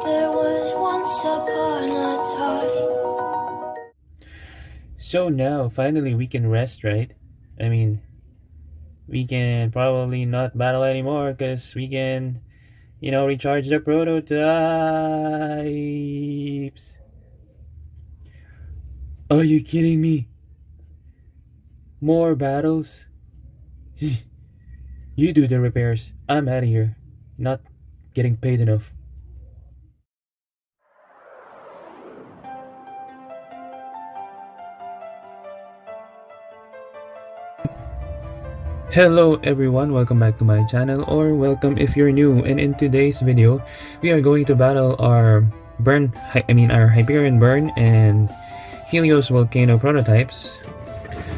There was once upon a time. So now, finally, we can rest, right? I mean, we can probably not battle anymore because we can, recharge the prototypes. Are you kidding me? More battles? You do the repairs. I'm out of here. Not getting paid enough. Hello everyone, welcome back to my channel, or welcome if you're new. And in today's video, we are going to battle our our Hyperion Burn and Helios Volcano prototypes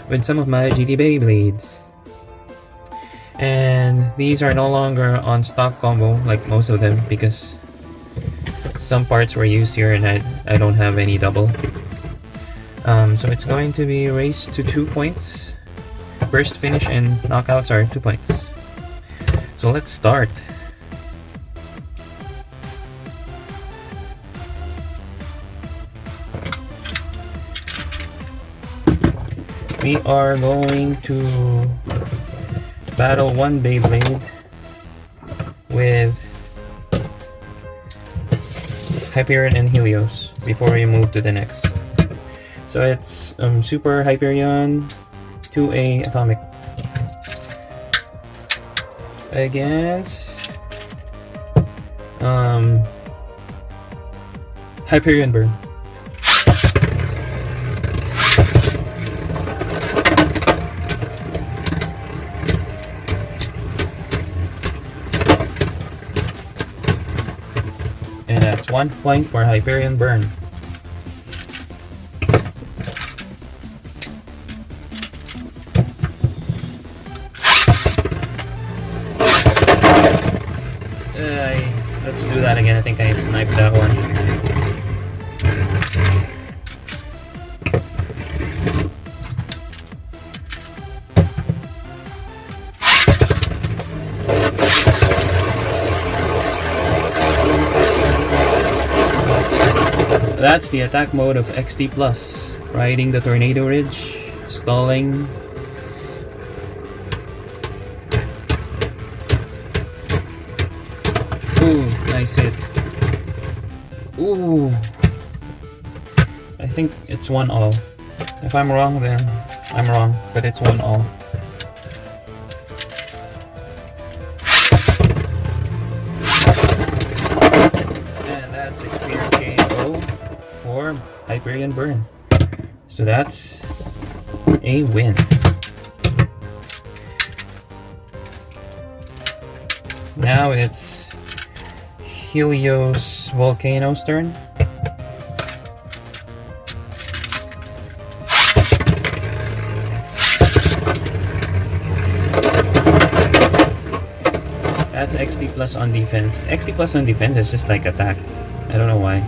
with some of my GT Beyblades. And these are no longer on stock combo like most of them because some parts were used here and I don't have any double. So it's going to be race to 2 points. First finish and knockouts are 2 points. So let's start. We are going to battle one Beyblade with Hyperion and Helios before we move to the next. So it's Super Hyperion 2A Atomic against Hyperion Burn. And that's 1 point for Hyperion Burn. Let's do that again. I think I sniped that one. That's the attack mode of XT Plus. Riding the Tornado Ridge, stalling. Ooh, nice hit. Ooh. I think it's 1-all. If I'm wrong, then I'm wrong, but it's 1-all. And that's a clear KO for Hyperion Burn. So that's a win. Now it's Helios Volcano's turn. That's XT plus on defense. XT plus on defense is just like attack. I don't know why.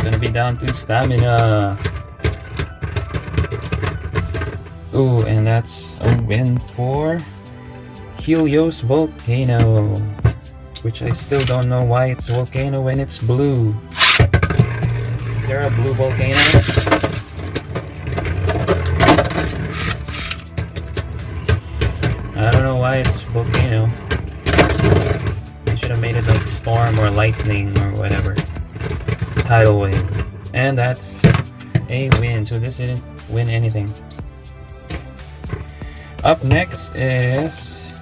Gonna be down to stamina. Oh, and that's a win for Helios Volcano, which I still don't know why it's volcano when it's blue. Is there a blue volcano? I don't know why it's volcano. They should have made it like storm or lightning or whatever. Tidal wave. And that's a win. So this didn't win anything. Up next is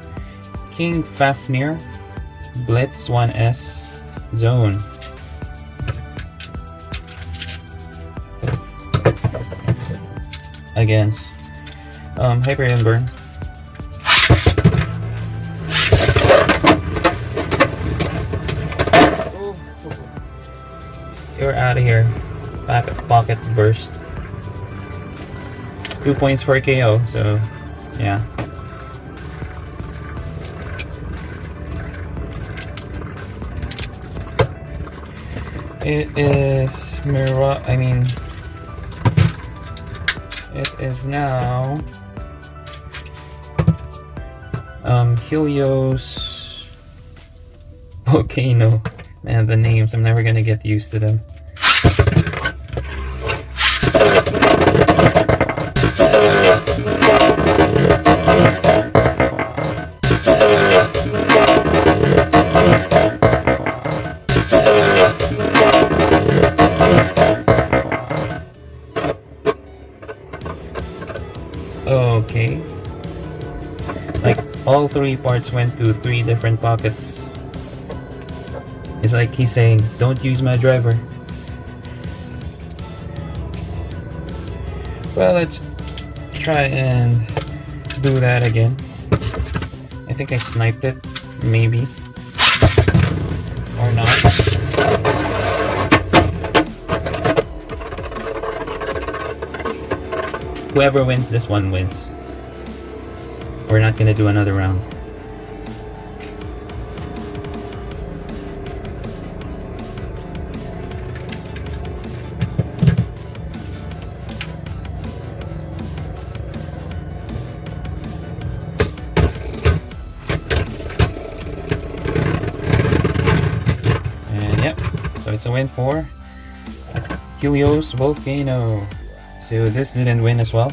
King Fafnir Blitz 1S Zone. Against Hyperion Burn. You're out of here. Pocket burst. 2 points for KO, so yeah. It is it is now Helios Volcano. Man, the names, I'm never gonna get used to them. Okay. Like, all three parts went to three different pockets. It's like he's saying, don't use my driver. Well, let's try and do that again. I think I sniped it, maybe. Or not. Whoever wins this one wins. We're not gonna do another round. And yep, so it's a win for Helios Volcano. So this didn't win as well.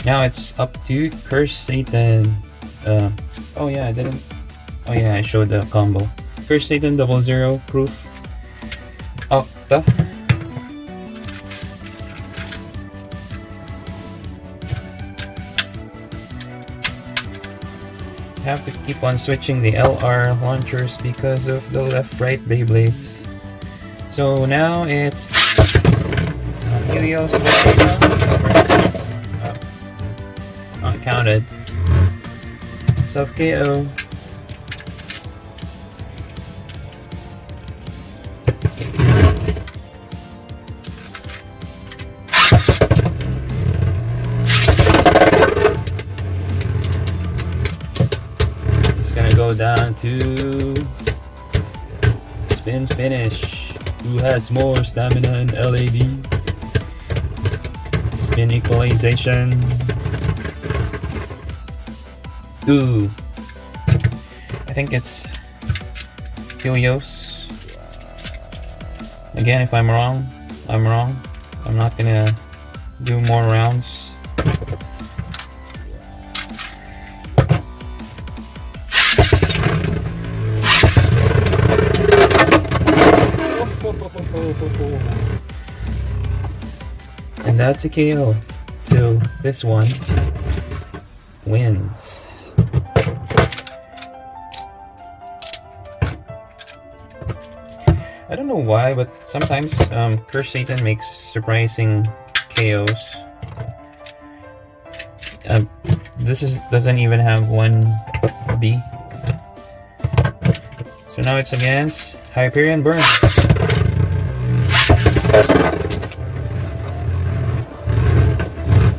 Now it's up to Curse Satan. Oh yeah, I didn't. Oh yeah, I showed the combo. Curse Satan 00 proof Octa. Have to keep on switching the LR launchers because of the left-right Beyblades. So now it's Helios not counted. Self KO. It's gonna go down to spin finish. Who has more stamina and LAD? Spin equalization. Ooh. I think it's Helios. Again, if I'm wrong, I'm wrong. I'm not gonna do more rounds. And that's a KO. So this one wins. I don't know why, but sometimes Curse Satan makes surprising KOs. This doesn't even have one B. So now it's against Hyperion Burn.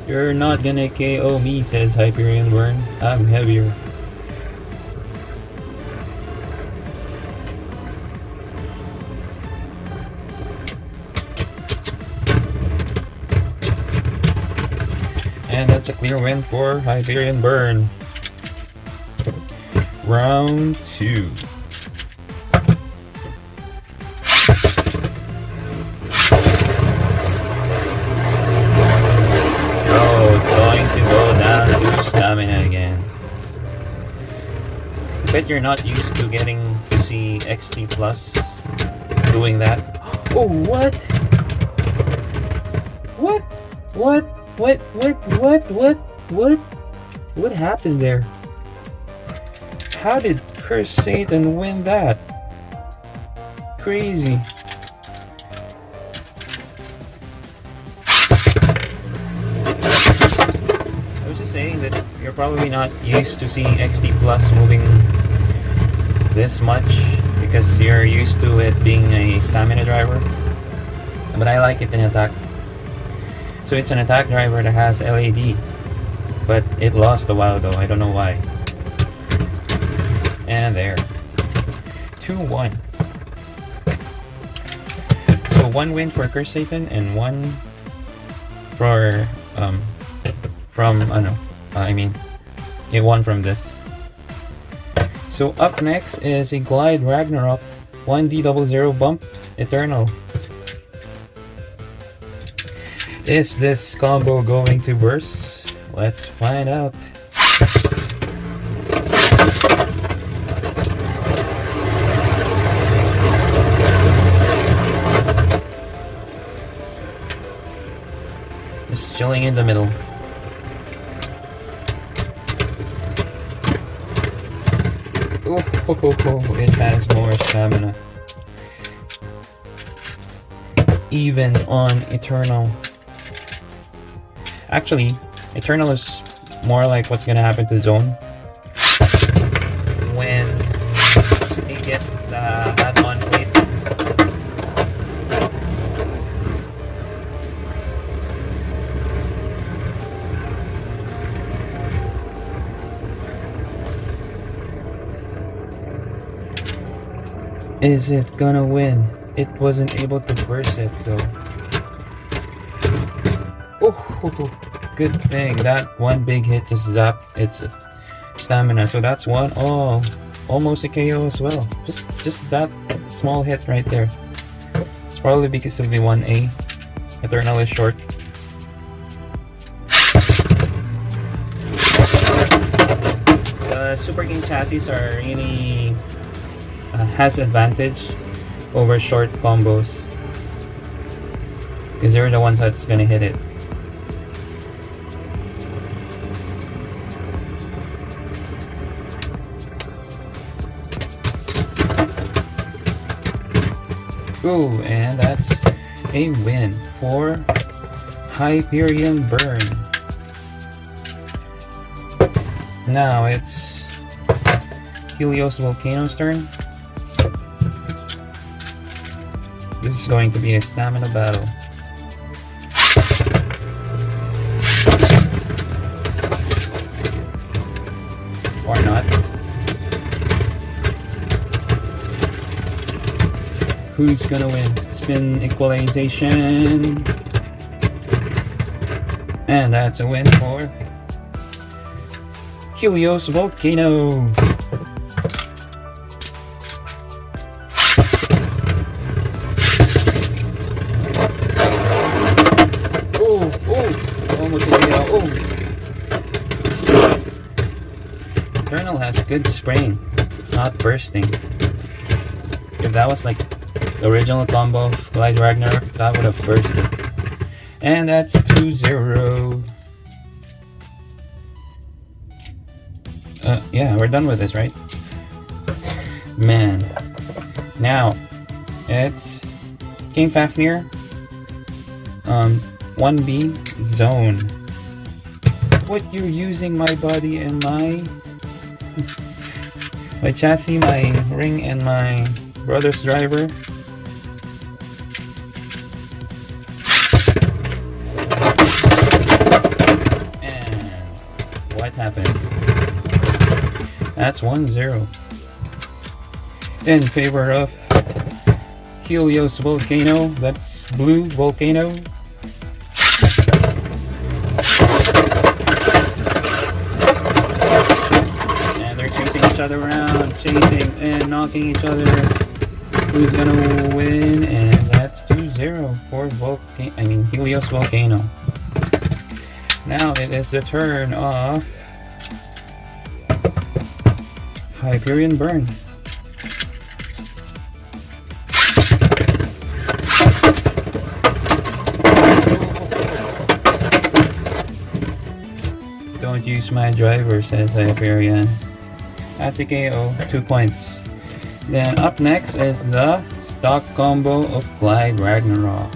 You're not gonna KO me, says Hyperion Burn. I'm heavier. And that's a clear win for Hyperion Burn. Round 2. Stamina again. I bet you're not used to getting to see XT Plus doing that. Oh, what? What? What happened there? How did Curse Satan win that? Crazy. Saying that you're probably not used to seeing XT Plus moving this much because you're used to it being a stamina driver, but I like it in attack. So it's an attack driver that has LAD, but it lost a while though, I don't know why. And there, 2-1. one win for Curse Satan and one for from one from this. So up next is a Glide Ragnarok 1D00 bump Eternal. Is this combo going to burst? Let's find out. Just chilling in the middle. Oh, it has more stamina. Even on Eternal. Actually, Eternal is more like what's gonna happen to Zone when he gets the add-on plate. Is it gonna win? It wasn't able to burst it though. Oh, good thing that one big hit just zapped its stamina. So that's one. Oh, almost a KO as well. Just that small hit right there. It's probably because of the 1A. Eternal is short. The Superking chassis are really has advantage over short combos because they're the ones that's gonna hit it. Ooh, and that's a win for Hyperion Burn. Now it's Helios Volcano's turn. This is going to be a stamina battle. Or not. Who's gonna win? Spin equalization. And that's a win for Helios Volcano. Eternal has good spraying. It's not bursting. If that was like the original combo of Glide Ragnarok, that would have bursted. And that's 2-0. Yeah, we're done with this, right? Man. Now, it's King Fafnir. 1B Zone. What, you're using my body and my chassis, my ring, and my brother's driver? And what happened? That's 1-0 in favor of Helios Volcano. That's Blue Volcano. Each other around, chasing and knocking each other. Who's gonna win? And that's 2-0 for Helios Volcano. Now it is the turn of Hyperion Burn. Don't use my driver, says Hyperion. That's a KO, 2 points. Then up next is the stock combo of Glide Ragnarok.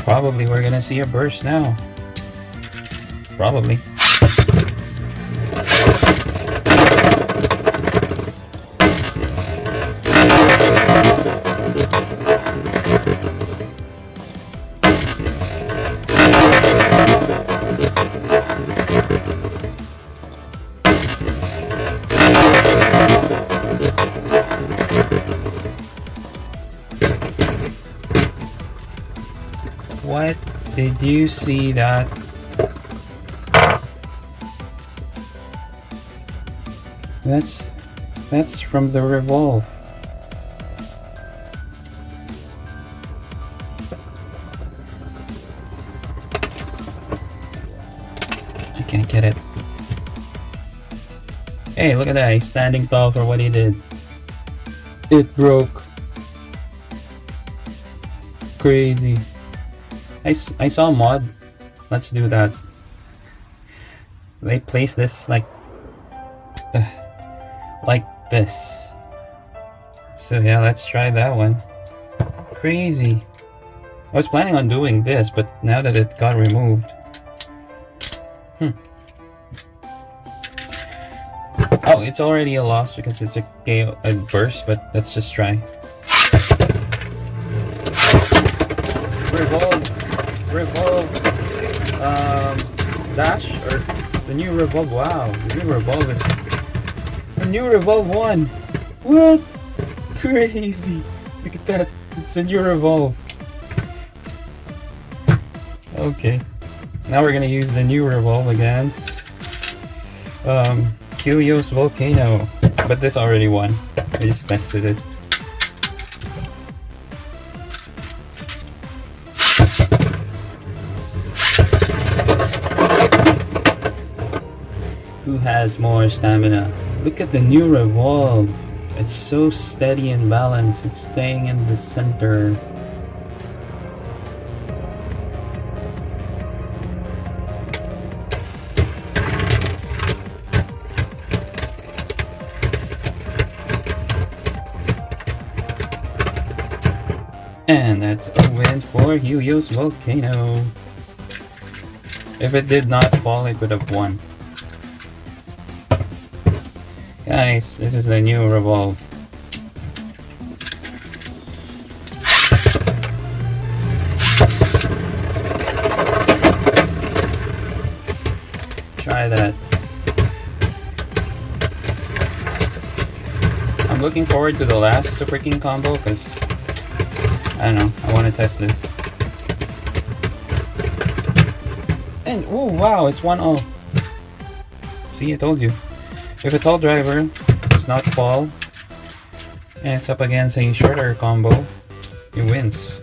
Probably we're gonna see a burst now. Probably. Did you see that? That's from the revolve. I can't get it. Hey, look at that. He's standing tall for what he did. It broke. Crazy. I saw a mod. Let's do that. They place this like this. So yeah, let's try that one. Crazy. I was planning on doing this, but now that it got removed. Oh, it's already a loss because it's a burst, but let's just try. Revolve, dash, or the new revolve. Wow, the new revolve is the new revolve one. What? Crazy! Look at that. It's the new revolve. Okay, now we're gonna use the new revolve against HELIOS Volcano, but this already won. I just tested it. Who has more stamina? Look at the new revolve. It's so steady and balanced. It's staying in the center. And that's a win for HELIOS Volcano. If it did not fall, it would have won. Guys, this is the new revolve. Try that. I'm looking forward to the last Superking combo because I don't know, I want to test this. And oh wow, it's 1-0. See, I told you. If a tall driver does not fall and it's up against a shorter combo, it wins.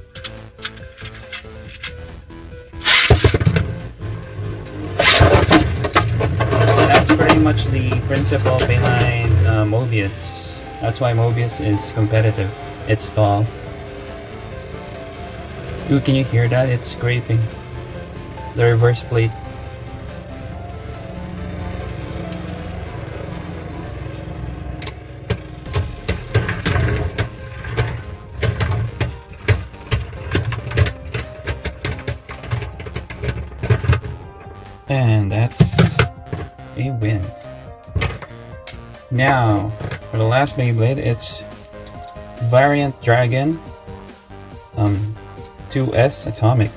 That's pretty much the principle behind Mobius. That's why Mobius is competitive. It's tall. Dude, can you hear that? It's scraping. The reverse plate. And that's a win. Now, for the last Beyblade, it's Variant Dragon 2S Atomic.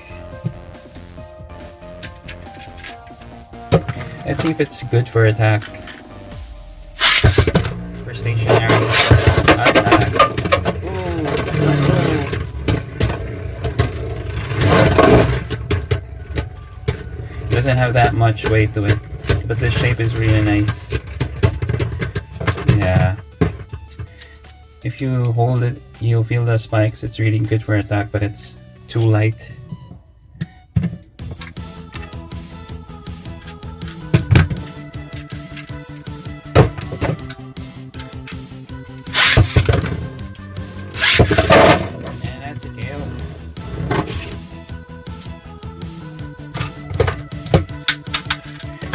Let's see if it's good for attack. For stationary attack. Doesn't have that much weight to it, but the shape is really nice. Yeah. If you hold it, you'll feel the spikes. It's really good for attack, but it's too light. And that's a KO.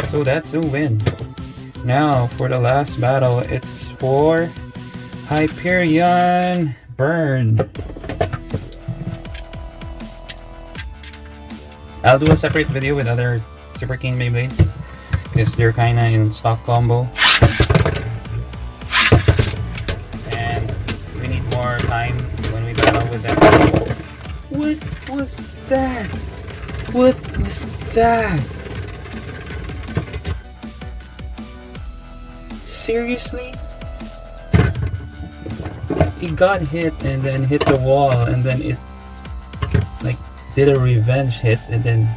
So that's the win. Now for the last battle, it's for Hyperion Burn. I'll do a separate video with other Superking Beyblades because they're kinda in stock combo. And we need more time when we battle with them. What was that? What was that? Seriously? It got hit and then hit the wall and then it like did a revenge hit and then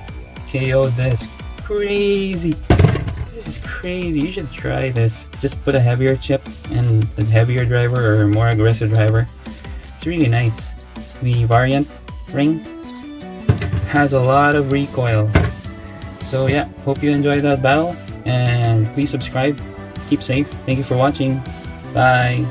KO'd this. Crazy. This is crazy. You should try this. Just put a heavier chip and a heavier driver or a more aggressive driver. It's really nice. The variant ring has a lot of recoil. So yeah, hope you enjoyed that battle and please subscribe. Keep safe. Thank you for watching. Bye.